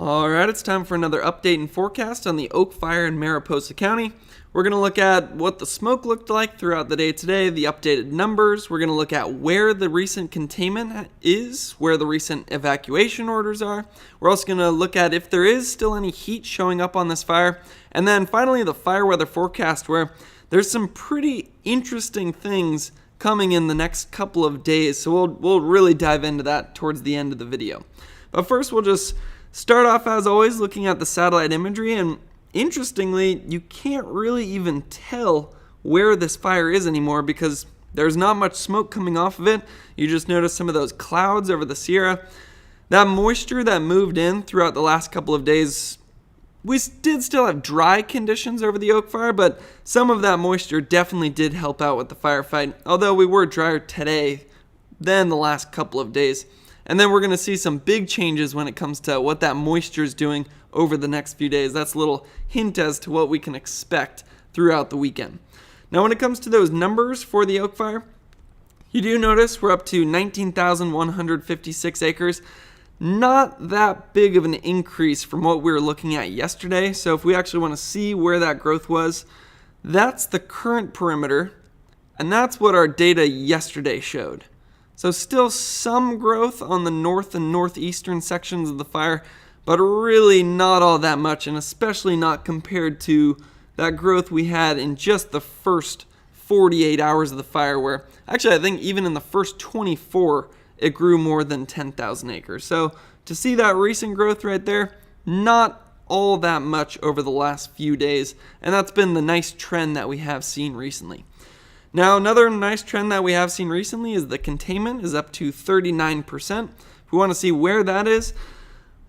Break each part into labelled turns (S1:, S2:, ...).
S1: Alright, it's time for another update and forecast on the Oak Fire in Mariposa County. We're going to look at what the smoke looked like throughout the day today, the updated numbers. We're going to look at where the recent containment is, where the recent evacuation orders are. We're also going to look at if there is still any heat showing up on this fire. And then finally, the fire weather forecast, where there's some pretty interesting things coming in the next couple of days. So we'll really dive into that towards the end of the video. But first, we'll just start off, as always, looking at the satellite imagery, and interestingly, you can't really even tell where this fire is anymore because there's not much smoke coming off of it. You just notice some of those clouds over the Sierra. That moisture that moved in throughout the last couple of days, we did still have dry conditions over the Oak Fire, but some of that moisture definitely did help out with the firefight, although we were drier today than the last couple of days. And then we're going to see some big changes when it comes to what that moisture is doing over the next few days. That's a little hint as to what we can expect throughout the weekend. Now, when it comes to those numbers for the Oak Fire, you do notice we're up to 19,156 acres. Not that big of an increase from what we were looking at yesterday. So if we actually want to see where that growth was, that's the current perimeter, and that's what our data yesterday showed. So still some growth on the north and northeastern sections of the fire, but really not all that much, and especially not compared to that growth we had in just the first 48 hours of the fire, where actually I think even in the first 24, it grew more than 10,000 acres. So to see that recent growth right there, not all that much over the last few days, and that's been the nice trend that we have seen recently. Now, another nice trend that we have seen recently is the containment is up to 39%. If we want to see where that is,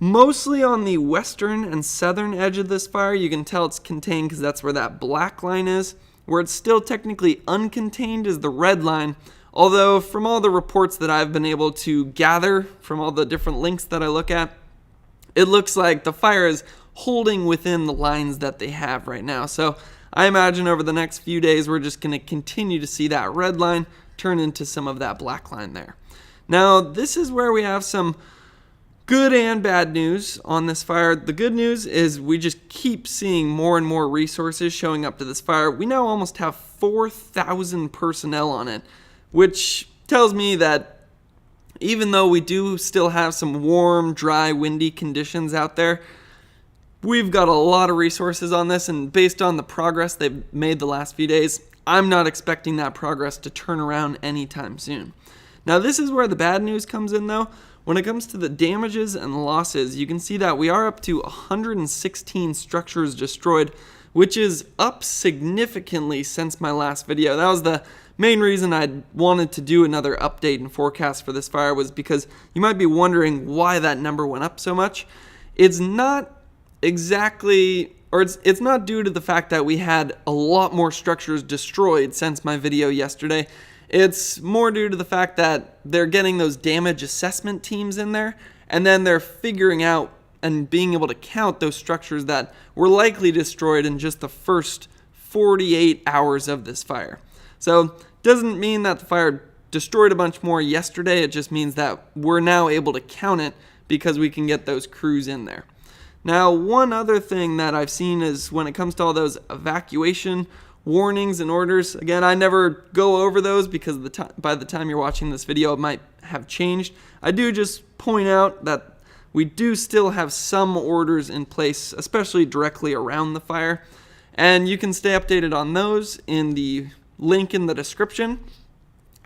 S1: mostly on the western and southern edge of this fire. You can tell it's contained because that's where that black line is. Where it's still technically uncontained is the red line, although from all the reports that I've been able to gather from all the different links that I look at, it looks like the fire is holding within the lines that they have right now. So I imagine over the next few days, we're just going to continue to see that red line turn into some of that black line there. Now, this is where we have some good and bad news on this fire. The good news is we just keep seeing more and more resources showing up to this fire. We now almost have 4,000 personnel on it, which tells me that even though we do still have some warm, dry, windy conditions out there, we've got a lot of resources on this, and based on the progress they've made the last few days, I'm not expecting that progress to turn around anytime soon. Now, this is where the bad news comes in, though. When it comes to the damages and losses, you can see that we are up to 116 structures destroyed, which is up significantly since my last video. That was the main reason I wanted to do another update and forecast for this fire, was because you might be wondering why that number went up so much. It's not exactly, or it's not due to the fact that we had a lot more structures destroyed since my video yesterday. It's more due to the fact that they're getting those damage assessment teams in there, and then they're figuring out and being able to count those structures that were likely destroyed in just the first 48 hours of this fire. So doesn't mean that the fire destroyed a bunch more yesterday. It just means that we're now able to count it because we can get those crews in there. Now, one other thing that I've seen is when it comes to all those evacuation warnings and orders, again, I never go over those because by the time you're watching this video, it might have changed. I do just point out that we do still have some orders in place, especially directly around the fire, and you can stay updated on those in the link in the description.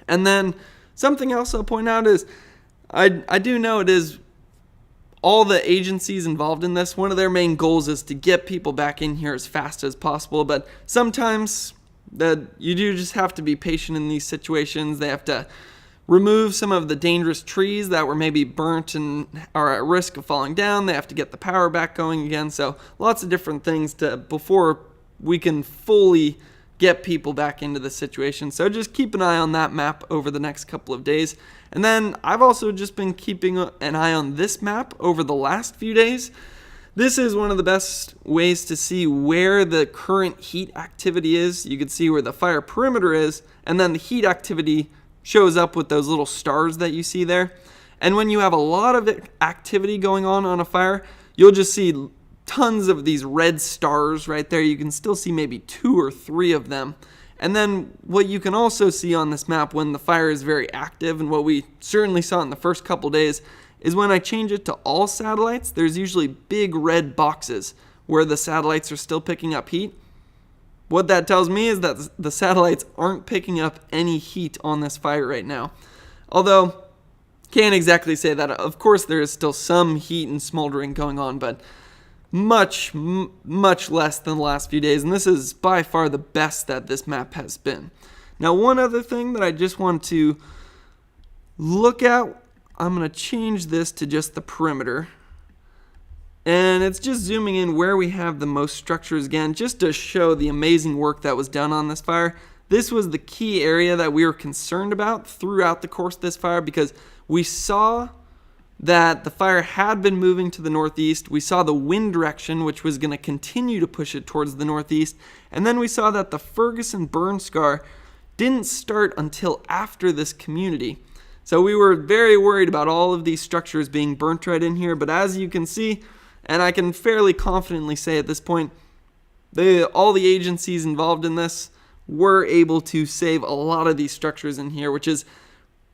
S1: And then something else I'll point out is I do know it is all the agencies involved in this, one of their main goals is to get people back in here as fast as possible, but sometimes you do just have to be patient in these situations. They have to remove some of the dangerous trees that were maybe burnt and are at risk of falling down. They have to get the power back going again, so lots of different things before we can fully get people back into the situation. So just keep an eye on that map over the next couple of days. And then I've also just been keeping an eye on this map over the last few days. This is one of the best ways to see where the current heat activity is. You can see where the fire perimeter is, and then the heat activity shows up with those little stars that you see there. And when you have a lot of activity going on a fire, you'll just see tons of these red stars right there. You can still see maybe 2 or 3 of them. And then what you can also see on this map when the fire is very active, and what we certainly saw in the first couple days, is when I change it to all satellites, there's usually big red boxes where the satellites are still picking up heat. What that tells me is that the satellites aren't picking up any heat on this fire right now. Although, can't exactly say that. Of course, there is still some heat and smoldering going on, but much less than the last few days, and this is by far the best that this map has been. Now, one other thing that I just want to look at, I'm going to change this to just the perimeter, and it's just zooming in where we have the most structures again, just to show the amazing work that was done on this fire. This was the key area that we were concerned about throughout the course of this fire, because we saw that the fire had been moving to the northeast. We saw the wind direction, which was going to continue to push it towards the northeast. And then we saw that the Ferguson burn scar didn't start until after this community. So we were very worried about all of these structures being burnt right in here. But as you can see, and I can fairly confidently say at this point, all the agencies involved in this were able to save a lot of these structures in here, which is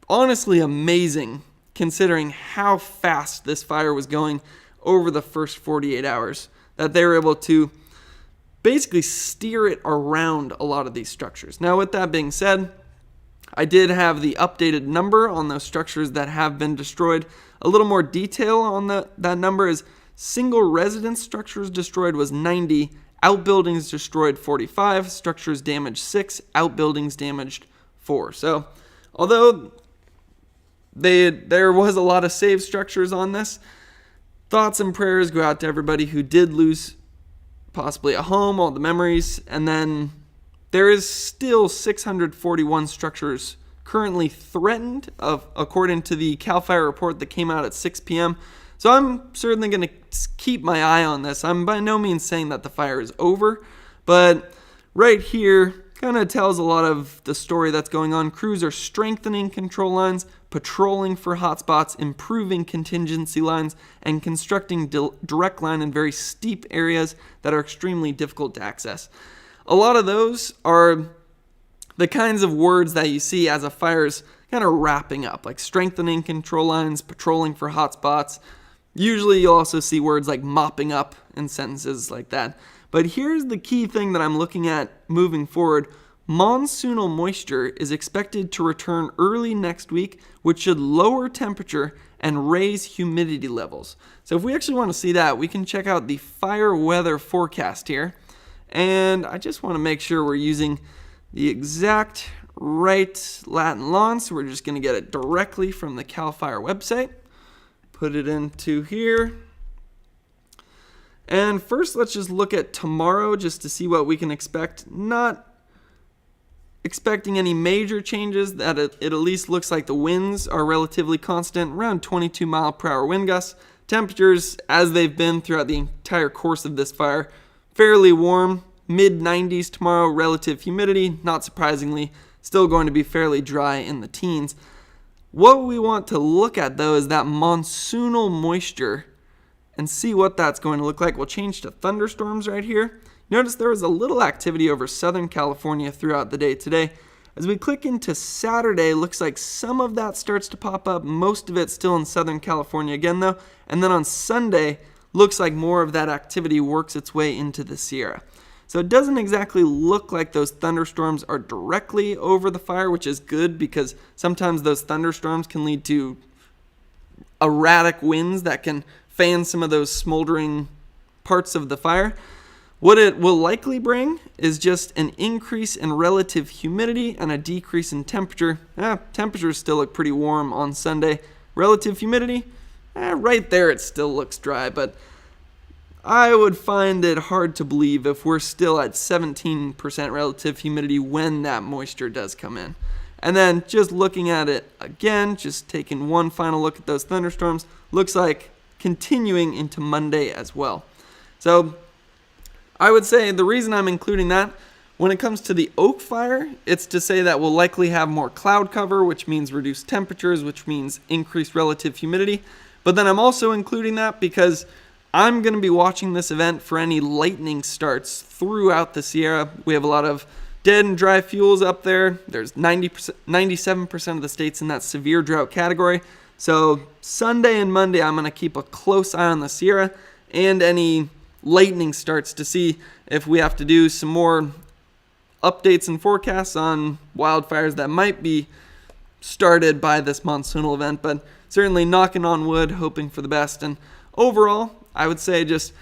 S1: honestly amazing considering how fast this fire was going over the first 48 hours, that they were able to basically steer it around a lot of these structures. Now, with that being said, I did have the updated number on those structures that have been destroyed. A little more detail on that number is single residence structures destroyed was 90, outbuildings destroyed 45, structures damaged 6, outbuildings damaged 4. So, although there was a lot of saved structures on this, thoughts and prayers go out to everybody who did lose possibly a home, all the memories, and then there is still 641 structures currently threatened, according to the CAL FIRE report that came out at 6 p.m. So I'm certainly going to keep my eye on this. I'm by no means saying that the fire is over, but right here kind of tells a lot of the story that's going on. Crews are strengthening control lines, patrolling for hotspots, improving contingency lines, and constructing direct line in very steep areas that are extremely difficult to access. A lot of those are the kinds of words that you see as a fire's kind of wrapping up, like strengthening control lines, patrolling for hotspots. Usually you'll also see words like mopping up in sentences like that. But here's the key thing that I'm looking at moving forward. Monsoonal moisture is expected to return early next week, which should lower temperature and raise humidity levels. So if we actually want to see that, we can check out the fire weather forecast here. And I just want to make sure we're using the exact right Latin long, so we're just going to get it directly from the CAL FIRE website. Put it into here. And first, let's just look at tomorrow just to see what we can expect. Not expecting any major changes. That it at least looks like the winds are relatively constant, around 22 mile per hour wind gusts. Temperatures, as they've been throughout the entire course of this fire, fairly warm, mid-90s tomorrow. Relative humidity, not surprisingly, still going to be fairly dry in the teens. What we want to look at, though, is that monsoonal moisture and see what that's going to look like. We'll change to thunderstorms right here. Notice there was a little activity over Southern California throughout the day today. As we click into Saturday, looks like some of that starts to pop up. Most of it still in Southern California again, though. And then on Sunday, looks like more of that activity works its way into the Sierra. So it doesn't exactly look like those thunderstorms are directly over the fire, which is good because sometimes those thunderstorms can lead to erratic winds that can fan some of those smoldering parts of the fire. What it will likely bring is just an increase in relative humidity and a decrease in temperature. Temperatures still look pretty warm on Sunday. Relative humidity, right there it still looks dry, but I would find it hard to believe if we're still at 17% relative humidity when that moisture does come in. And then just looking at it again, just taking one final look at those thunderstorms, looks like continuing into Monday as well. So I would say the reason I'm including that, when it comes to the oak fire, it's to say that we'll likely have more cloud cover, which means reduced temperatures, which means increased relative humidity. But then I'm also including that because I'm going to be watching this event for any lightning starts throughout the Sierra. We have a lot of dead and dry fuels up there. There's 97% of the states in that severe drought category. So Sunday and Monday, I'm going to keep a close eye on the Sierra and any lightning starts to see if we have to do some more updates and forecasts on wildfires that might be started by this monsoonal event. But certainly knocking on wood, hoping for the best. And overall, I would say just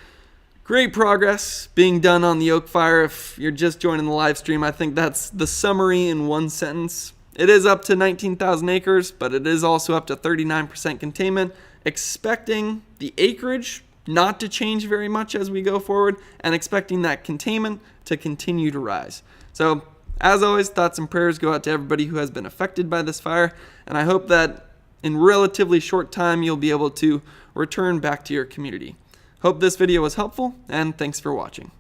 S1: great progress being done on the Oak Fire. If you're just joining the live stream, I think that's the summary in one sentence. It is up to 19,000 acres, but it is also up to 39% containment. Expecting the acreage not to change very much as we go forward, and expecting that containment to continue to rise. So, as always, thoughts and prayers go out to everybody who has been affected by this fire, and I hope that in relatively short time you'll be able to return back to your community. Hope this video was helpful, and thanks for watching.